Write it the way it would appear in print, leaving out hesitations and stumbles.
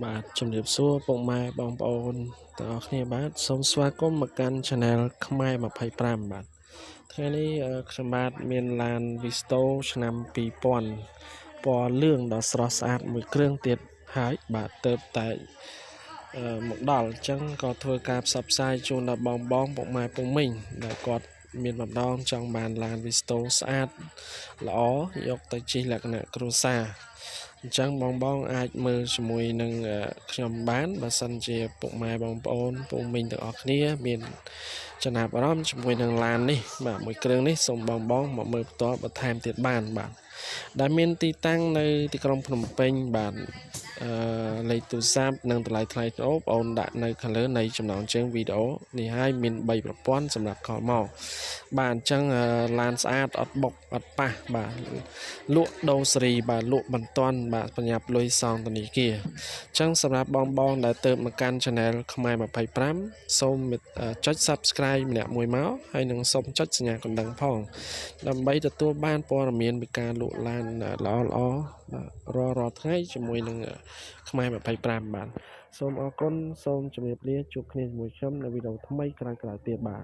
បាទជំរាបសួរពុកម៉ែបងប្អូនទាំងអស់គ្នាបាទសូមស្វាគមន៍មកកាន់ Channel ខ្មែរ25បាទថ្ងៃនេះខ្ញុំបាទមានឡាន Visto ឆ្នាំ2000ពណ៌លឿងដ៏ស្រស់ស្អាតមួយគ្រឿងទៀតហើយបាទទៅតែមកដល់អញ្ចឹងក៏ធ្វើការផ្សព្វផ្សាយជូនដល់បងពុកម៉ែពុកមីងដែលគាត់មានម្ដងចង់បានឡាន Visto ស្អាតល្អយកទៅជិះលក្ខណៈគ្រួសារអញ្ចឹងបងអាចមើលជាមួយនឹងខ្ញុំបានបើសិនជាពុកម៉ែបងប្អូនពុកមីងទាំងអស់គ្នាមានចំណាប់អារម្មណ៍ជាមួយនឹងឡាននេះបាទមួយគ្រឿងនេះសូមបងមកមើលផ្ទាល់បន្ថែមទៀតបានបាទដែលមានទីតាំងនៅទីក្រុងភ្នំពេញបាទលេខទូរស័ព្ទនិងតម្លៃថ្លៃអូបងអូនដាក់នៅខាងលើនៃចំណងជើងវីដេអូនេះហើយមាន3ប្រព័ន្ធសម្រាប់ខលមកបាទអញ្ចឹងឡានស្អាតអត់បុកអត់ប៉ះបាទលក់ដូរសេរីបាទលក់បន្ទាន់បាទប្រញាប់លុយសងធនាគារអញ្ចឹងសម្រាប់បងដែលទៅមកកាន់ Channel ខ្មែរ25សូមចុច Subscribe ម្នាក់មួយមកហើយនឹងសូមចុចសញ្ញាកណ្ដឹងផងដើម្បីទទួលបានព័ត៌មានពីការលក់ឡានល្អបាទរាល់ថ្ងៃជាមួយនឹងខ្មែរ25បាទសូមអរគុណសូមជម្រាបលាជួបគ្នាជាមួយខ្ញុំនៅវីដេអូថ្មីក្រោយៗទៀតបាទ